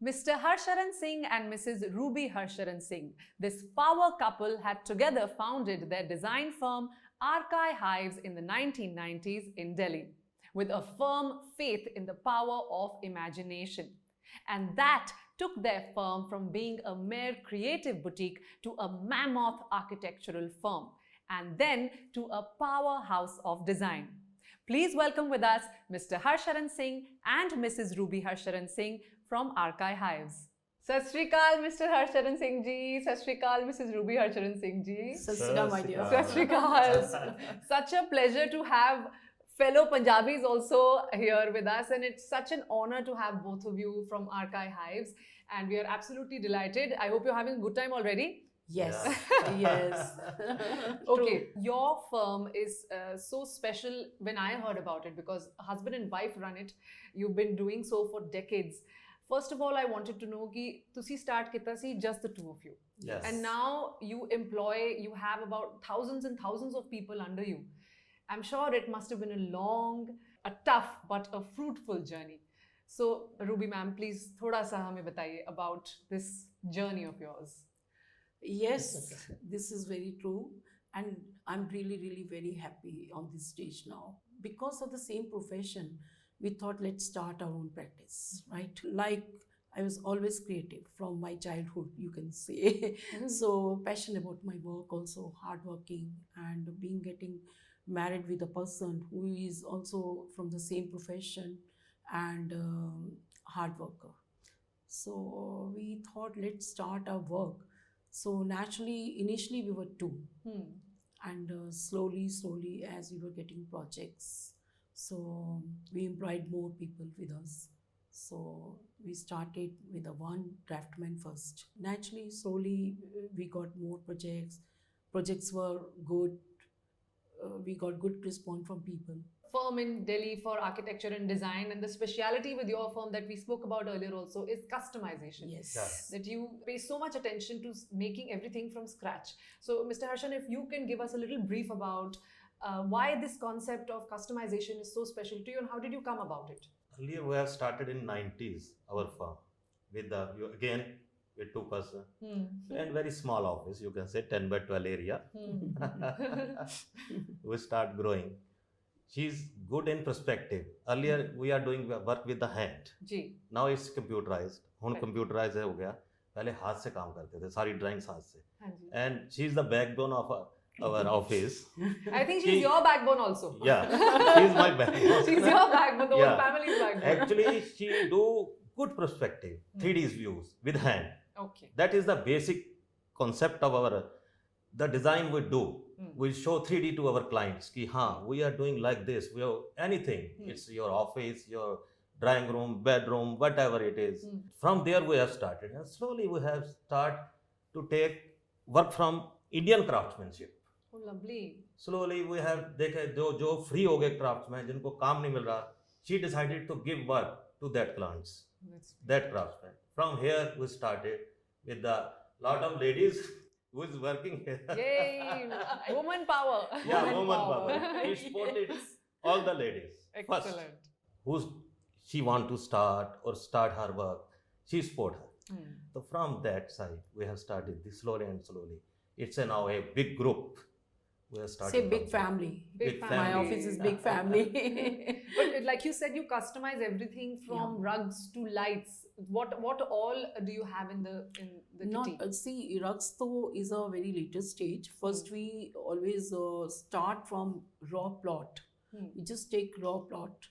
Mr. Harsharan Singh and Mrs. Ruby Harsharan Singh, this power couple had together founded their design firm Arkai Hives in the 1990s in Delhi, with a firm faith in the power of imagination. And that took their firm from being a mere creative boutique to a mammoth architectural firm, and then to a powerhouse of design. Please welcome with us Mr. Harsharan Singh and Mrs. Ruby Harsharan Singh from Arkai Hives. Sat Shri Akal, Mr. Harsharan Singh ji. Sat Shri Akal, Mrs. Ruby Harsharan Singh ji. Sat Shri Akal, my dear. Sat Shri Akal. Such a pleasure to have fellow Punjabis also here with us, and it's such an honor to have both of you from Arkai Hives, and we are absolutely delighted. I hope you're having a good time already. Yes, Yeah. yes. Okay, your firm is so special when I heard about it because husband and wife run it. You've been doing so for decades. First of all, I wanted to know कि तुसी start किता सी just the two of you, Yes. and now you have about thousands and thousands of people under you. I'm sure it must have been a long, a tough but a fruitful journey. So Ruby ma'am, please थोड़ा सा हमें बताइए about this journey of yours. Yes, this is very true. And I'm really, really very happy on this stage now. Because of the same profession, we thought let's start our own practice, right? Like I was always creative from my childhood, you can say. So passionate about my work, also hardworking, and getting married with a person who is also from the same profession and hard worker. So we thought let's start our work. So naturally, initially we were two, and slowly, as we were getting projects, so we employed more people with us. So we started with a one draftsman first. Naturally, slowly we got more projects. Projects were good. We got good response from people. Firm in Delhi for architecture and design, and the speciality with your firm that we spoke about earlier also is customization. Yes. Yes. That you pay so much attention to making everything from scratch. So Mr. Harshan, if you can give us a little brief about why this concept of customization is so special to you and how did you come about it? Earlier we have started in 90s our firm with again with 2 person and very small office, you can say 10 by 12 area. We start growing. She's good in perspective. Earlier we are doing work with the hand. Ji. Now it's computerized. ਹੁਣ Right. computerized हो गया. पहले हाथ से काम करते थे, सारी ड्राइंग्स हाथ से. हाँ जी. And she's the backbone of our office. I think she's She- your backbone also. Yeah, she's my backbone. She's your backbone, the whole Yeah. family's backbone. Actually, she do good perspective, 3D views with hand. Okay. That is the basic concept of the design we do. We show 3D to our clients. Ki, we are doing like this. We have anything. It's your office, your drawing room, bedroom, whatever it is. From there we have started, and slowly we have started to take work from Indian craftsmanship. Oh, lovely. Slowly we have देखे जो free हो गए craftsmen जिनको काम नहीं मिल रहा, she decided to give work to that clients, that craftsman. From here we started with the lot of ladies who is working here. Yay! Woman power. Yeah, woman power. She supported all the ladies. First, Excellent. who's she want to start her work, she support her. So from that side we have started this slowly and slowly. It's now a big group. We have started. Say big from there. family. Big My family. office is big family. But like you said, you customize everything from rugs to lights. What all do you have in the Not kitty? see, rugs though is a very later stage. First, we always start from raw plot. We just take raw plot,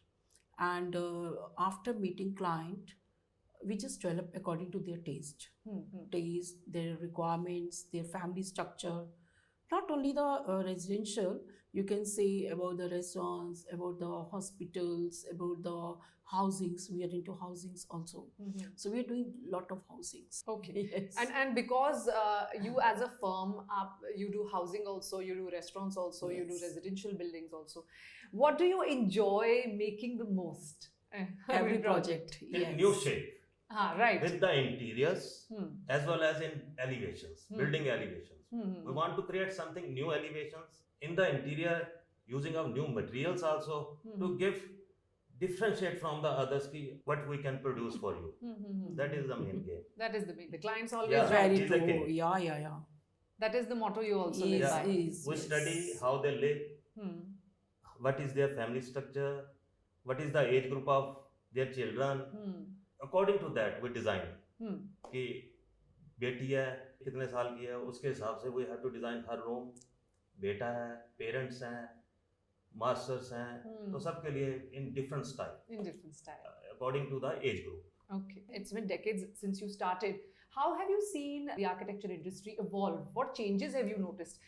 and after meeting client, we just develop according to their taste, their requirements, their family structure. Not only the residential, you can say about the restaurants, about the hospitals, about the housings. We are into housings also. So we are doing lot of housings. Okay. Yes. And because you as a firm, you do housing also, you do restaurants also, you do Yes. residential buildings also. What do you enjoy making the most? Every project. In Yes. new shape Right. with the interiors as well as in elevations, building elevations. We want to create something new elevations in the interior using of new materials also to give differentiate from the others ki what we can produce for you. That is the main game. That is the main. The clients always Yeah. right. Very He's a true. king. Yeah. That is the motto you also live Yes, by. yes, We yes. study how they live, Hmm. what is their family structure, what is the age group of their children. Hmm. According to that, we design. Hmm. कि बेटी है कितने साल की है उसके हिसाब से वी हैव टू डिजाइन हर रूम. बेटा है, पेरेंट्स हैं, मास्टर्स हैं, तो सबके लिए in different style In different style. According to the age group. Okay. It's been decades since you started. How have you seen the architecture industry evolve? What changes have you noticed?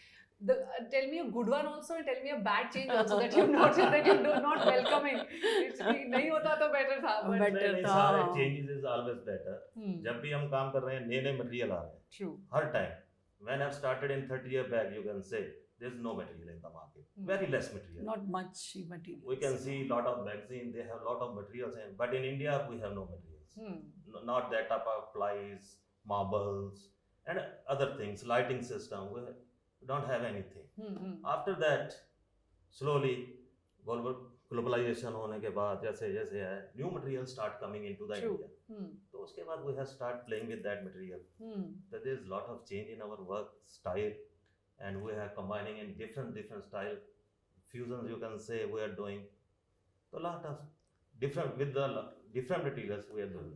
Tell me a good one also and tell me a bad change also that you noticed that you do not welcoming. It's नहीं होता तो better था. But Better था. सारे changes is always better. Hmm. जब भी हम काम कर रहे हैं नए नए मटेरियल आ रहे हैं True. Her time. When I've started in 30 year back, you can say there's no material in the market. Very less material. Not much material. We can see lot of magazines, they have lot of materials in, but in India we have no materials. Hmm. Not that type of plies, marbles, and other things, lighting system. We don't have anything. Hmm. After that, slowly, globalization होने के बाद जैसे जैसे है, new materials start coming into the True. India. Hmm. तो उसके बाद we have start playing with that material. Hmm. That there is lot of change in our work style, and we are combining in different style fusions. You can say we are doing a lot of different with the different materials we are doing.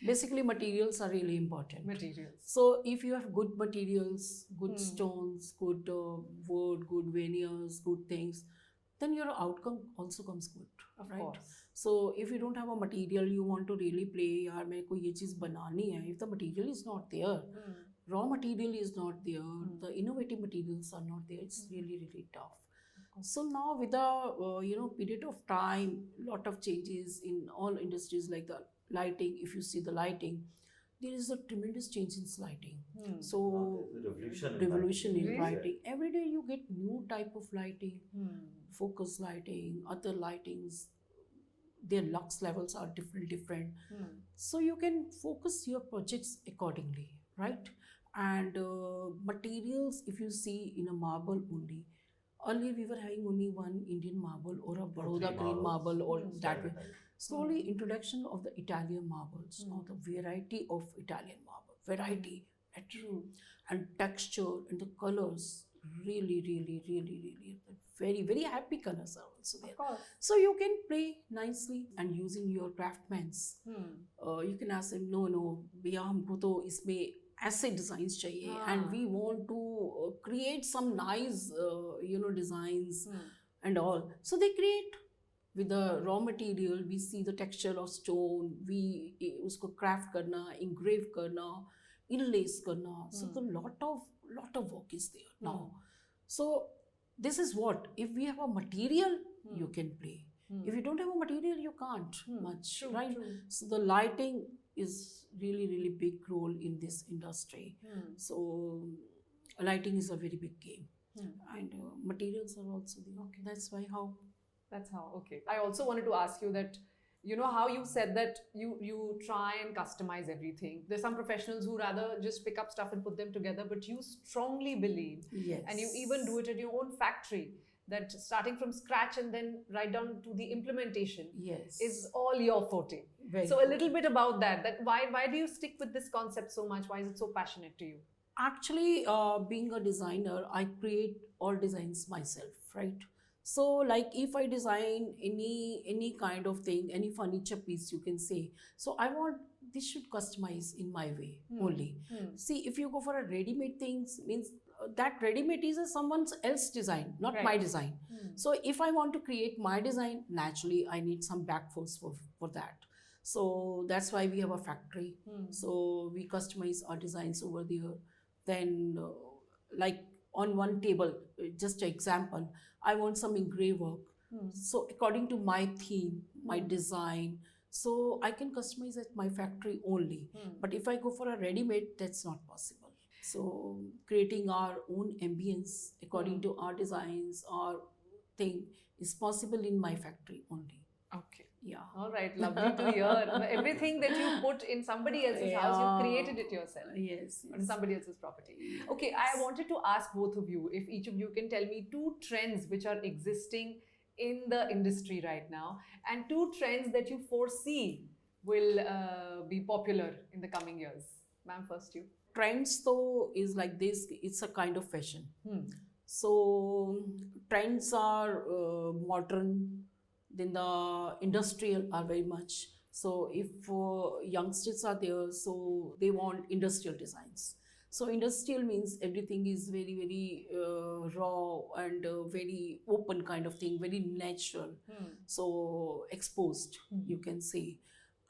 Basically, materials are really important. Materials. So if you have good materials, good Hmm. stones, good wood, good veneers, good things, then your outcome also comes good. Of right? course. So if you don't have a material, you want to really play, यार मेरे को ये चीज़ बनानी है. If the material is not there, Hmm. raw material is not there, Hmm. the innovative materials are not there. It's Hmm. really tough. So now with the period of time, lot of changes in all industries like the lighting. If you see the lighting, there is a tremendous change in lighting. Hmm. So Revolution in in Really? lighting. Every day you get new type of lighting, Hmm. focus lighting, other lightings. Their lux levels are different. Hmm. So you can focus your projects accordingly, right? And materials, if you see in a marble only, earlier we were having only one Indian marble or a Baroda green marble or Hmm. that way. Slowly introduction of the Italian marbles, now the variety of Italian marble, variety, true, and texture and the colors, really very happy colors are also Of there. course. So you can play nicely and using your craftsman's. Hmm. You can ask him, no, भैया हमको तो इसमें ऐसे designs चाहिए, and हाँ. we want to create some nice, designs Hmm. and all. So they create with the raw material. We see the texture of stone. We उसको craft करना, engrave करना, inlays करना. So the lot of work is there now. So this is what, if we have a material, you can play. Hmm. If you don't have a material, you can't Hmm. much, True, right? true. So the lighting is really big role in this industry. Hmm. So lighting is a very big game, Hmm. and materials are also there. Okay, that's why how. That's how. Okay. I also wanted to ask you that, how you said that you try and customize everything. There's some professionals who rather just pick up stuff and put them together, but you strongly believe, Yes. and you even do it at your own factory, that starting from scratch and then right down to the implementation Yes. is all your forte. Very So a good. little bit about that. That why do you stick with this concept so much? Why is it so passionate to you? Actually, being a designer, I create all designs myself, right? So like if I design any kind of thing, any furniture piece, you can say, so I want this should customize in my way only. Hmm. See, if you go for a ready-made things, means that ready-made is a someone else's design, not Right. my design. Hmm. So if I want to create my design, naturally I need some back force for that. So that's why we have a factory. Hmm. So we customize our designs over there. Then like on one table, just an example, I want some engraved work. Hmm. So according to my theme, my Hmm. design, so I can customize at my factory only. Hmm. But if I go for a ready-made, that's not possible. So creating our own ambience according to our designs, our thing is possible in my factory only. Okay. Yeah. All right, lovely to hear. Everything that you put in somebody else's house, you created it yourself. Yes. On somebody else's property. Okay, I wanted to ask both of you if each of you can tell me 2 trends which are existing in the industry right now, and 2 trends that you foresee will be popular in the coming years? Ma'am, first you. Trends though is like this, it's a kind of fashion. Hmm. So trends are modern, then the industrial are very much. So if youngsters are there, so they want industrial designs. So industrial means everything is very, very raw and very open kind of thing, very natural. Hmm. So exposed, Hmm. you can say.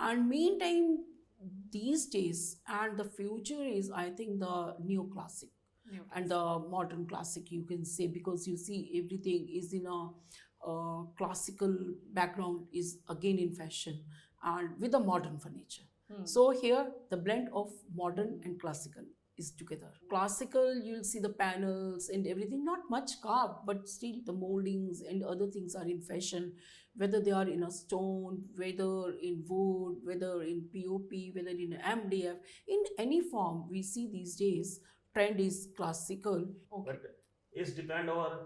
And meantime, these days and the future is, I think, the neoclassic and the modern classic, you can say, because you see everything is in a classical background, is again in fashion and with the modern furniture. Hmm. So here the blend of modern and classical is together. Classical, you'll see the panels and everything, not much carved, but still the moldings and other things are in fashion, whether they are in a stone, whether in wood, whether in POP, whether in MDF, in any form we see these days trend is classical. Okay. But it's depend on our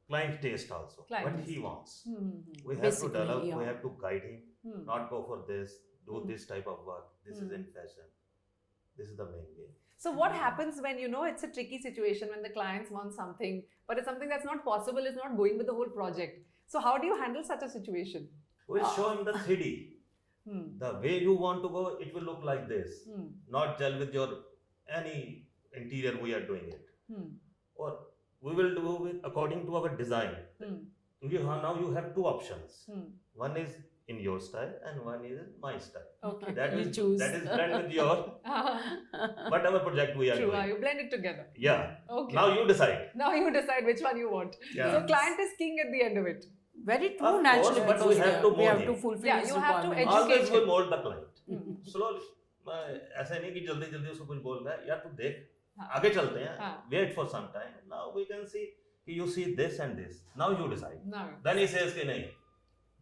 client taste also. Client what he taste. wants. Hmm. We have Basically, to develop, yeah. we have to guide him, Hmm. not go for this, do Hmm. this type of work. This is Hmm. in fashion. This is the main game. So what happens when, you know, it's a tricky situation when the clients want something, but it's something that's not possible, is not going with the whole project. So how do you handle such a situation? We'll show him the 3D. Hmm. The way you want to go, it will look like this. Hmm. Not gel with your any interior we are doing it. Hmm. Or we will do it according to our design. Hmm. Now you have 2 options. Hmm. One is in your style and one is in my style. Okay. That You is choose. that is blend with your whatever project we are True. doing. You blend it together. Yeah. Okay. Now you decide. Now you decide which one you want. Yeah. So client is king at the end of it. Very Of true, course, naturally, but we because have to we mold have him. to fulfill Yeah, his you have to requirement. educate Always him. will mold the client. Hmm. Slowly. ऐसा नहीं कि जल्दी जल्दी उसको कुछ बोल रहा है यार तू देख हाँ. आगे चलते हैं हाँ. wait for some time now we can see कि you see this and this now you decide No. then he says कि नहीं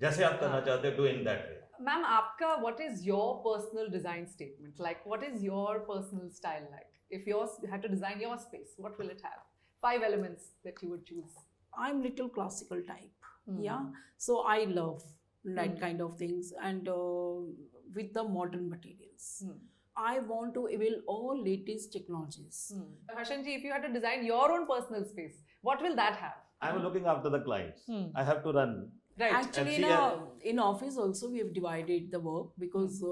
जैसे आप करना हाँ. चाहते हो do in that way. Ma'am, aapka, what is your personal design statement? Like, what is your personal style like? If you had to design your space, what will it have? 5 elements that you would choose. I'm little classical type. Hmm. Yeah, so I love that Hmm. kind of things, and with the modern materials. Hmm. I want to avail all latest technologies. Hmm. Harshan ji, if you had to design your own personal space, what will that have? I'm looking after the clients. Hmm. I have to run. Right. Actually, And in office also we have divided the work, because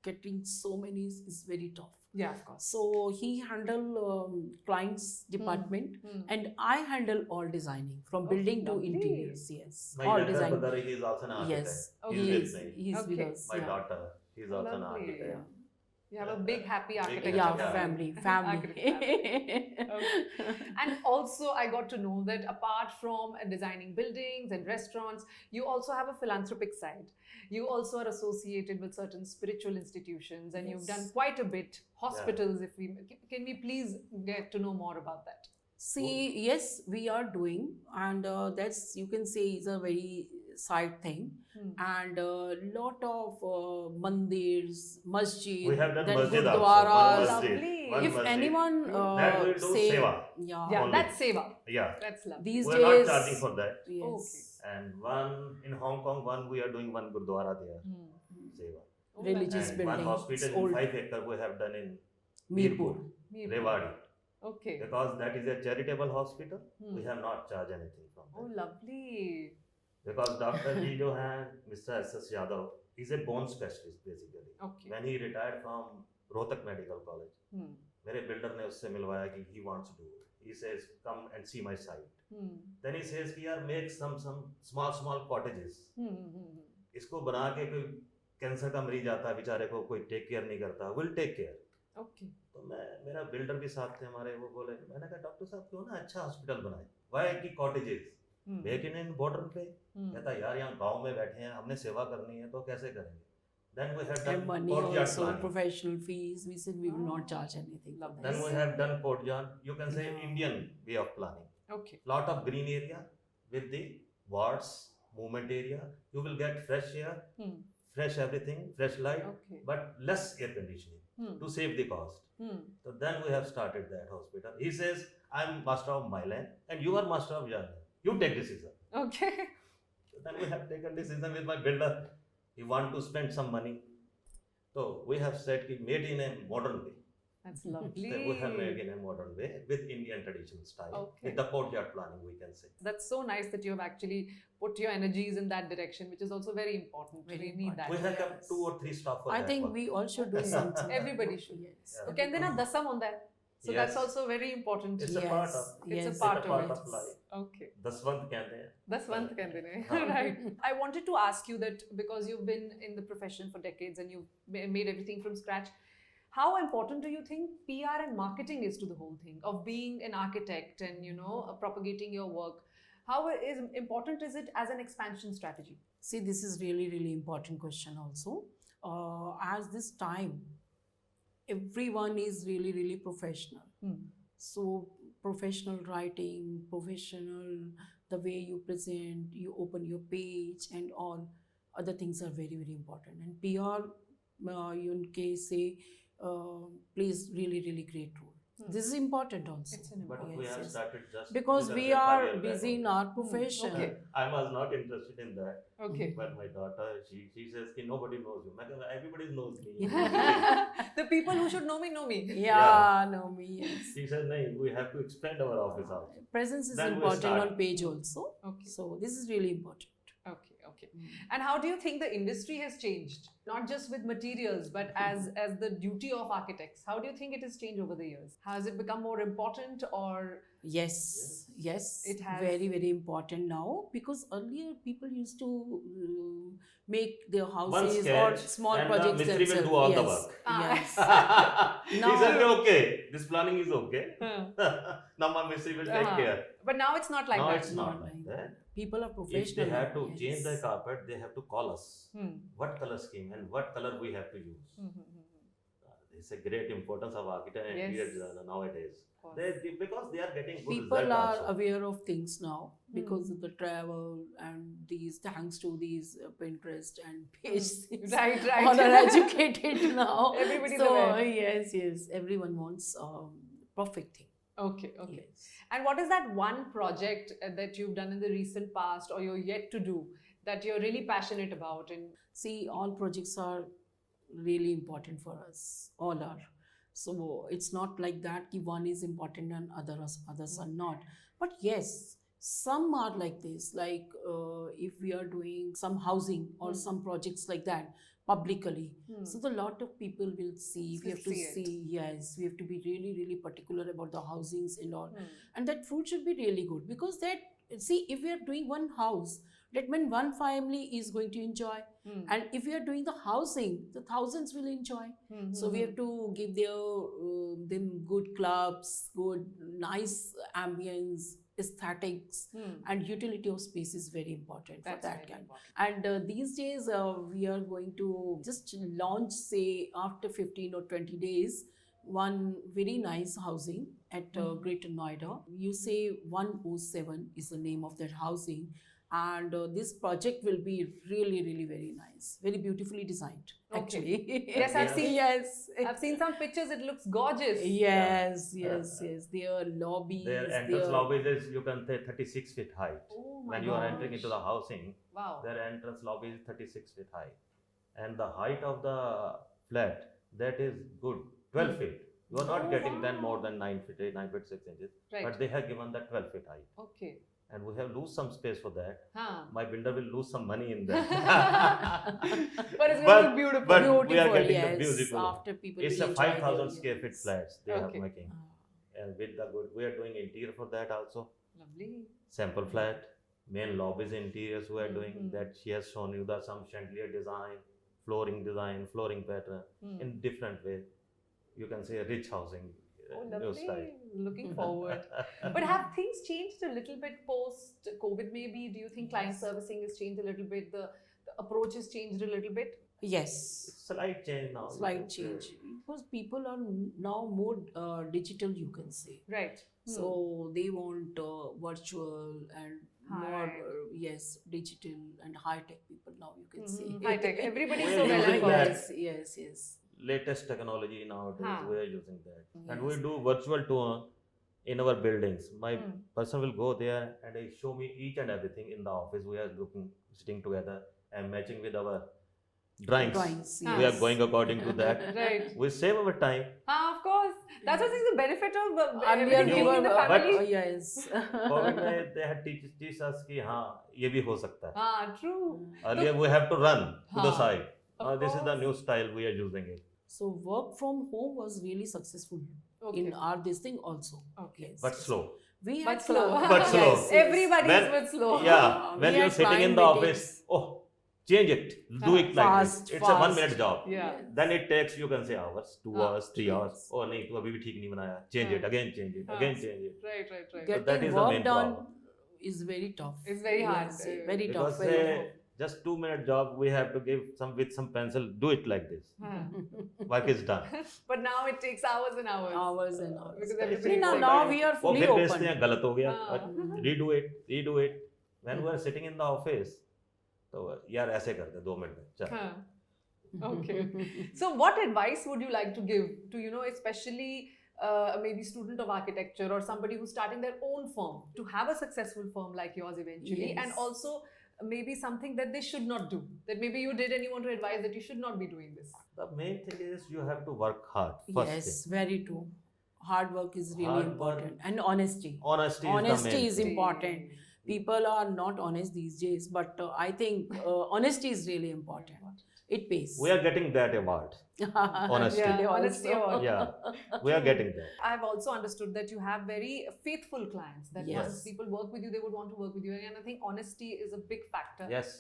getting so many is very tough. Yeah, of course. So he handle clients department, Hmm. and I handle all designing from Oh, building to lovely. interiors. Yes, My all younger design. brother, he is also an architect. Yes, Okay. He's he with is. me. He's with Okay. us. My yeah. daughter, she's also an Lovely. architect. Yeah. You have a big, happy architecture Yeah, Yeah. family. Architect And also, I got to know that apart from designing buildings and restaurants, you also have a philanthropic side. You also are associated with certain spiritual institutions, and you've done Yes. quite a bit. Hospitals, if we can we please get to know more about that? See, yes, we are doing, and that's, you can say, is a very side thing. Hmm. And a lot of mandirs, masjid, We have done then masjid also. gurdwaras. One masjid. Lovely. One If masjid. anyone That we do say, seva. yeah, Yeah, Only. that's seva. Yeah. That's lovely. these We're not days, charging for that. yes, And one in Hong Kong, one we are doing one Gurdwara there. Hmm. Seva. Oh, Religious And building. one hospital old. in 5 acre we have done in Mirpur. Mirpur. Rewari. Okay. Because that is a charitable hospital, Hmm. we have not charged anything from Oh, that. lovely. Because Dr. Ji jo hai, Mr. S.S. Yadav, is a bone specialist basically. Okay. When he retired from Rohtak Medical College, Hmm. मेरे builder ने उससे मिलवाया कि he wants to do it. He says, come and see my site. Hmm. Then he says कि यार make some small cottages. Hmm. Hmm. इसको बना के कोई कैंसर का मरीज आता है बेचारे को कोई टेक केयर नहीं करता, will take care. Okay. तो मेरा बिल्डर भी साथ थे हमारे, वो बोले, मैंने कहा डॉक्टर साहब क्यों ना अच्छा हॉस्पिटल बनाए, वाई की cottages Hmm. Make in border पे. Hmm. कहता यार यहाँ गांव में बैठे हैं, हमने सेवा करनी है तो कैसे करेंगे. Then we have And done money courtyard also, planning. professional fees. We said we will Oh. not charge anything. for Lovely. Then we this. have done courtyard, you can say Yeah. Indian way of planning. Okay. Lot of green area with the wards, movement area. You will get fresh air, Hmm. fresh everything, fresh light, Okay. but less air conditioning Hmm. to save the cost. Hmm. So then we have started that hospital. He says, I'm master of my land and you are master of your land. You take decision. Okay. Then we have taken decision with my builder. He want to spend some money. So we have said ki made in a modern way. That's lovely. That we have made in a modern way with Indian traditional style. Okay. With the courtyard planning, we can say. That's so nice that you have actually put your energies in that direction, which is also very important. Very We need that. We have kept 2 or 3 staff for I that think work. we all should do something. Everybody should. Yes. Yeah. So कहते हैं ना दसम होता है. So that's Yes. also very important. It's a part of It's a yes, part it's a of part it. of life. Okay. दसवंत कहते हैं. Daswant कहते हैं. हाँ. Right. I wanted to ask you that because you've been in the profession for decades and you've made everything from scratch, how important do you think PR and marketing is to the whole thing of being an architect and propagating your work? How important is it as an expansion strategy? See, this is really, really important question also. As this time, everyone is really, really professional. So professional writing, professional, the way you present, you open your page and all other things are very, very important. And PR, you can say, plays really, really great role. This is important also. It's an But important. we Yes, have yes. started just Because you can we say 5 are years back busy in only. our profession. Okay. I was not interested in that. Okay. But my daughter, she says ki nobody knows you. मैं कहता, everybody knows me. The people who should know me. Yeah, no, me, yes. She says, no, we have to expand our office also. Presence is Then we important start. on page also. Okay. So this is really important. Okay. And how do you think the industry has changed? Not just with materials, but as the duty of architects. How do you think it has changed over the years? Has it become more important or? Yes, yes, It has. very, very important now, because earlier people used to make their One houses or sketch small and the projects Mistri will themselves. do all the Yes, work. Ah. He Now- said, okay, this planning is okay. Huh. Now my Mistri will take Uh-huh. care. But now it's not like Now that. it's not like that. People are If professional. they have to now, change the yes. carpet, they have to call us. Hmm. What color scheme and what color we have to use. It's a great importance of architect and Yes. interior designer nowadays. Of course. Because they are getting good People result are also. aware of things now because Hmm. of the travel and these, thanks to these Pinterest and page things. Right. All are educated now. Everybody's so aware. yes, everyone wants perfect thing. Okay. Yes. And what is that one project that you've done in the recent past or you're yet to do that you're really passionate about? And See, all projects are really important for us. All are. So it's not like that ki one is important and others are not. But yes, some are like this. Like if we are doing some housing or some projects like that publicly, so the lot of people will see. We have to See it. see. Yes, we have to be really, really particular about the housings and all. And that food should be really good, because that, see, if we are doing one house, that means one family is going to enjoy. And if we are doing the housing, the thousands will enjoy. So we have to give them good clubs, good nice ambience, aesthetics, and utility of space is very important for That's that very kind. important. And these days we are going to just launch, say after 15 or 20 days, one very nice housing at Greater Noida. You say 107 is the name of that housing. And this project will be really, really very nice, very beautifully designed. Okay. Actually, Yes, I've seen- Yes, I've seen some pictures. It looks gorgeous. yes. Their lobbies, Their entrance lobby is, you can say, 36 feet high. Oh my When you are gosh. entering into the housing, Wow. their entrance lobby is 36 feet high. And the height of the flat, that is good, 12 feet. You are not Oh, getting then wow. more than 9 feet, 9 feet 6 inches. Right. But they have given that 12 feet height. Okay. And we have lose some space for that. Huh. My builder will lose some money in that. But it's going to But- be beautiful. but beautiful, we are getting yes. the beautiful. After people It's will a enjoy 5,000 their- square feet yes. flats they Okay. are making. Ah. And with the good, we are doing interior for that also. Lovely. Sample flat, main lobbies interiors we are doing Mhm. that she has shown you the some chandelier design, flooring pattern in different way. You can say a rich housing, Oh, new style. lovely. Looking forward. But have things changed a little bit post COVID maybe? Do you think client servicing has changed a little bit? The approach has changed a little bit? Yes, Slight change now. you slight can say. change, because people are now more digital, you can say. Right. So they want virtual and more, Hi. yes, digital and high tech people now, you can say. High tech. Everybody's We so are well using informed. that. Yes. Latest technology nowadays, Huh. we are using that. And Yes. we do virtual tour in our buildings. My Hmm. person will go there and he show me each and everything in the office. We are looking, sitting together and matching with our drawings. We are yes. going according to that. Right. We save our time. Of course. That's what is the benefit of Earlier everything we being were, in the family. yes. COVID में they had teach us कि हाँ ये भी हो सकता है. True. Earlier we have to run to the हाँ, side. of Now this is the course. new style we are using it. So work from home was really successful Okay. in our this thing also. Okay. Yes. But slow. We But had slow. But slow. Yes, yes. Everybody is When- with slow. Yeah, We when you're had sitting in client the meetings. office, oh, change it, do it like Fast, this. It's a 1 fast. minute job. Yeah. Yes. Then it takes, you can say hours, 2 हाँ, hours, 3 hours. yes. Oh नहीं, तू अभी भी ठीक नहीं बनाया. Change हाँ. it, again change it, हाँ. again change it. Right, right, right. that Getting is the work main done problem. is very tough. It's very hard. Yes, very Because tough. Very tough. just 2 minute job, we have to give with some pencil, do it like this. हाँ. Work is done. But now it takes hours and hours. Hours and hours. Because See, everybody now, is now like we are वो fully फिर भेजते हैं open. गलत हो गया. हाँ. Redo it. When we are sitting in the office, तो यार ऐसे करते 2 मिनट में. चल. Huh. Okay. So what advice would you like to give to, especially maybe student of architecture or somebody who's starting their own firm to have a successful firm like yours eventually, and Yes. also maybe something that they should not do, that maybe you did and you want to advise that you should not be doing this? The main thing is you have to work hard. First Yes, thing. very true. Hard work is really Hard important. work. And honesty. Honesty, Honesty is the main is thing. important. People are not honest these days, but I think honesty is really important. It pays. We are getting that award. Honesty. Yeah, honesty also. award. Yeah, we are getting that. I've also understood that you have very faithful clients, that Yes. once people work with you, they would want to work with you. And I think honesty is a big factor. Yes.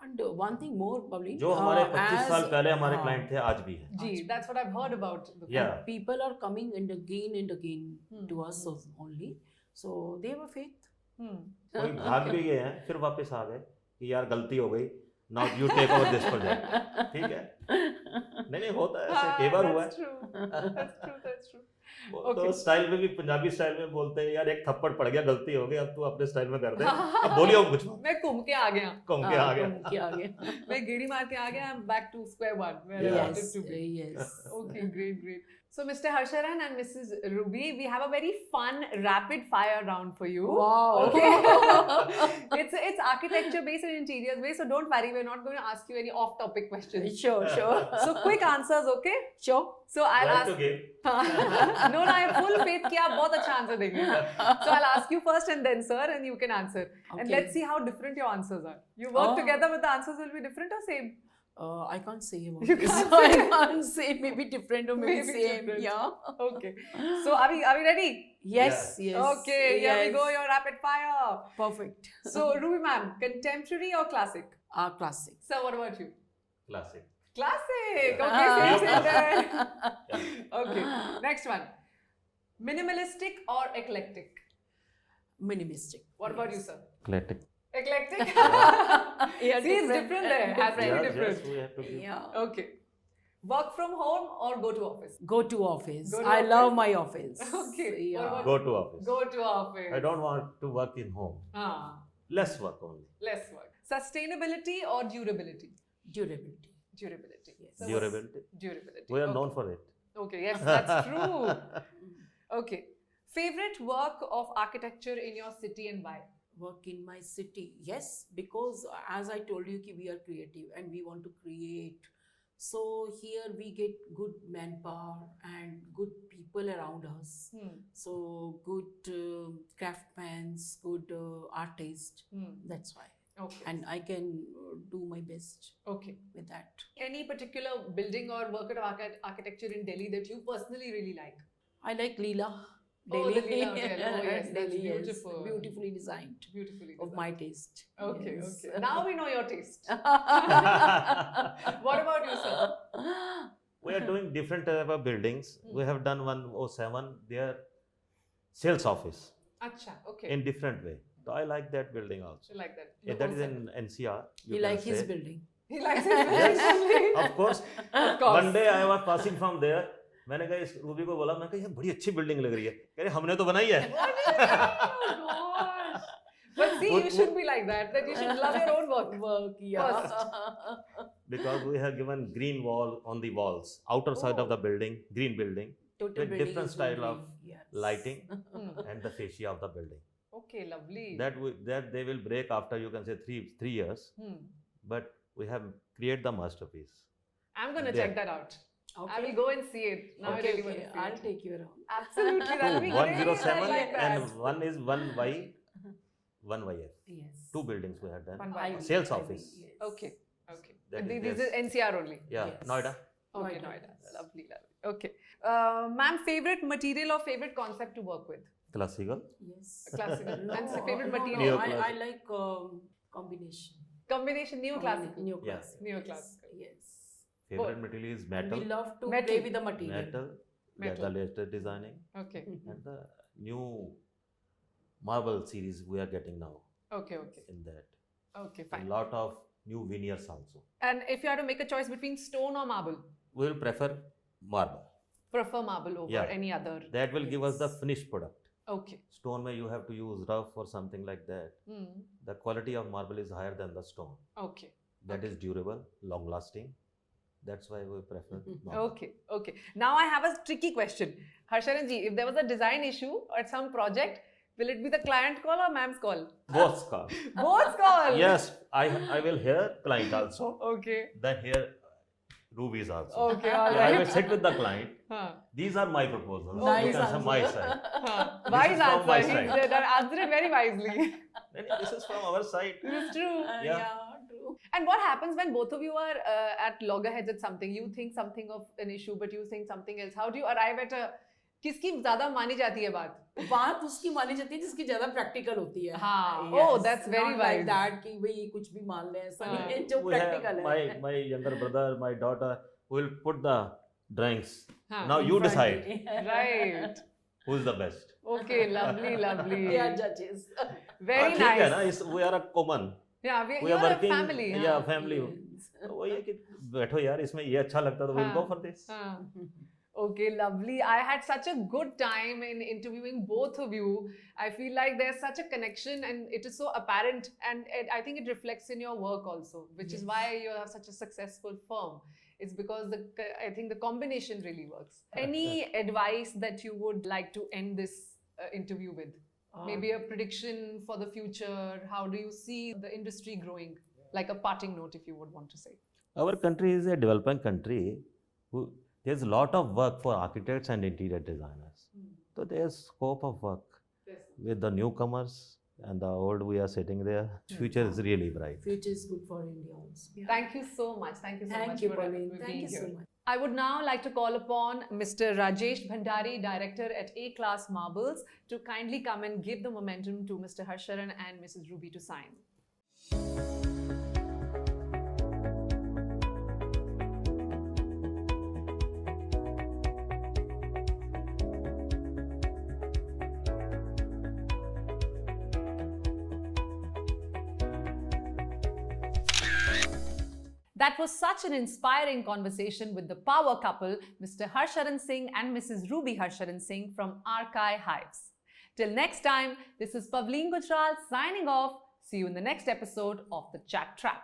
And one thing more, probably. जो हमारे 25 as- साल पहले हमारे हाँ, client थे आज भी है. Gee, that's what I've heard about. Before. Yeah. people are coming and again Hmm. to us only. So they have a faith. Hmm. कोई भाग भी गए हैं फिर वापस आ गए कि यार गलती हो गई. Now you take over this project. ठीक है. नहीं होता है ऐसे कई बार हुआ है. That's true. That's true. That's true. वो Okay. तो स्टाइल में भी पंजाबी स्टाइल में बोलते हैं यार एक थप्पड़ पड़ गया गलती हो गई अब तू अपने स्टाइल में कर दे. अब बोलिए अब कुछ मैं घूम के आ गया. घूम के आ गया. घूम के आ गया. मैं गेड़ी मार के आ गया. I'm back to square one where I Yeah. wanted to be. Yes. Okay, great, great. So, Mr. Harsharan and Mrs. Ruby, we have a very fun rapid fire round for you. Wow. Okay. It's architecture based and interiors based, so don't worry, we're not going to ask you any off-topic questions. Sure, sure. So, quick answers, okay? Sure. So, I'll Right ask. to give. No, I have full faith कि आप बहुत अच्छा answer देंगे. So I'll ask you first and then sir, and you can answer. And Okay. let's see how different your answers are. You work Oh. together, but the answers will be different or same? I can't say about You this. can't I say. can't say. Maybe different or maybe, Maybe same. different. Yeah. Okay. So are we ready? Yes. Yes. Okay, here we yes. go. Your rapid fire. Perfect. So Ruby ma'am, contemporary or classic? Classic. So what about you? Classic. Classic. Okay, same there. Okay. Next one. Minimalistic or eclectic? Minimalistic. What about you, sir? Eclectic. Eclectic. Yeah, See, it's different there. Has to be Yes, different. yes, we have to give. Yeah. Okay. Work from home or go to office? Go to office. Go to I office. love my office. Okay. Yeah. What about- Go to office. Go to office. I don't want to work in home. Ah, Less work only. less work. Sustainability or durability? Durability. Durability. Yes. So what's- Durability. Durability. We are Okay. known for it. Okay, yes, that's true. Okay. Favorite work of architecture in your city and why? Work in my city. Yes, because as I told you, we are creative and we want to create. So here we get good manpower and good people around us. Hmm. So good craftsmen, good artists. Hmm. That's why. Okay. And I can do my best Okay. with that. Any particular building or work of architecture in Delhi that you personally really like? I like Leela. Oh, the Leela Hotel. Oh, yes, that's Delhi, yes. beautiful. Beautifully designed. Beautifully Of designed. my taste. Okay, Yes. okay. Now we know your taste. What about you, sir? We are doing different type of buildings. Hmm. We have done 107. Their sales office Acha, okay. in different way. So I like that building also. You like that? Yeah, that is in NCR. you He can like his say. building. He likes it very Yes, much. of course. Of course. One day I was passing from there. मैंने कहा इस Ruby को बोला मैं कहा ये बड़ी अच्छी बिल्डिंग लग रही है. कह रहे हमने तो बनाई है. Oh gosh. But see, you should be like that. That you should love your own work. Work, yeah. Because we have given green wall on the walls, outer side Oh. of the building, green building, Total with building different is style green, of yes. lighting. Hmm. and the fascia of the building. Okay, lovely. That they will break after, you can say, three years. But we have created the masterpiece. I'm going to There. check that out. Okay. I will go and see it. Now I Okay, really want okay. to see I'll it. take you around. Absolutely, that'll be great. 107 I like that. and one is 1Y, 1YF. Yes. 2 buildings we have done. One by one. Sales office. Yes. Okay. That These is are yes. NCR only. Yeah, Yes. Noida. Okay, Noida, Noida. yes. Lovely. Okay. Ma'am, favorite material or favorite concept to work with? Classical. Yes. Classical. No, And favorite no, material? No, I Neoclassic. like combination. Combination neoclassical. Neoclassic. Neoclassical. Yes. Favorite material is And metal. we love to Metal. play with the material. Metal. Metal. The latest designing. Okay. And the new marble series we are getting now Okay. in that. Okay, A fine. lot of new veneers also. And if you had to make a choice between stone or marble, We will prefer marble. prefer marble over Yeah. any other. That will give us the Yes. finished product. Okay. Stone may you have to use rough or something like that. The quality of marble is higher than the stone. Okay. That Okay. is durable, long lasting. That's why we prefer marble. Okay. Now I have a tricky question. Harsharan ji, if there was a design issue at some project, will it be the client call or ma'am's call? Both call. Both call. Yes, I will hear client also. Okay. Then hear Ruby's also. Okay. All Yeah, I will right. sit with the client. Huh. These are my proposals. Nice You can say my answer. side. Huh. This Wise is from my answer. He's side. answered it very wisely. This is from our side. This is true. Yeah. True. And what happens when both of you are at loggerheads at something? You think something of an issue, but you think something else. How do you arrive at a किसकी ज्यादा मानी जाती है बात? बात उसकी मानी जाती है जिसकी ज्यादा प्रैक्टिकल होती है. हाँ. Oh, that's very Not like wise. that कि भाई कुछ भी मान ले ऐसा हाँ. नहीं है जो We have प्रैक्टिकल है. my younger brother, my daughter will put the drawings. हाँ. Now you decide Right. who is the best. Okay, lovely. They are judges. Very ठीक है ना, nice. we are a common. Yeah, We you're are a working. family. हाँ. Yeah, family. Yes. तो वही है कि बैठो यार इसमें ये अच्छा लगता है तो we'll हाँ. go for this. हाँ. Okay, lovely. I had such a good time in interviewing both of you. I feel like there's such a connection and it is so apparent, and I think it reflects in your work also, which is Yes. why you have such a successful firm. It's because I think the combination really works. Any advice that you would like to end this interview with? Maybe a prediction for the future? How do you see the industry growing? Like a parting note, if you would want to say. Our country is a developing country. There's a lot of work for architects and interior designers. So there's scope of work with the newcomers and the old we are sitting there. Future is really bright. Future is good for India also. Thank you so much. Thank you so much Thank you, for Pauline. being Thank you here. so much. I would now like to call upon Mr. Rajesh Bhandari, Director at A-Class Marbles, to kindly come and give the momentum to Mr. Harsharan and Mrs. Ruby to sign. That was such an inspiring conversation with the power couple, Mr. Harsharan Singh and Mrs. Ruby Harsharan Singh from Arkai Hives. Till next time, this is Pavleen Gujral signing off. See you in the next episode of The Chat Trap.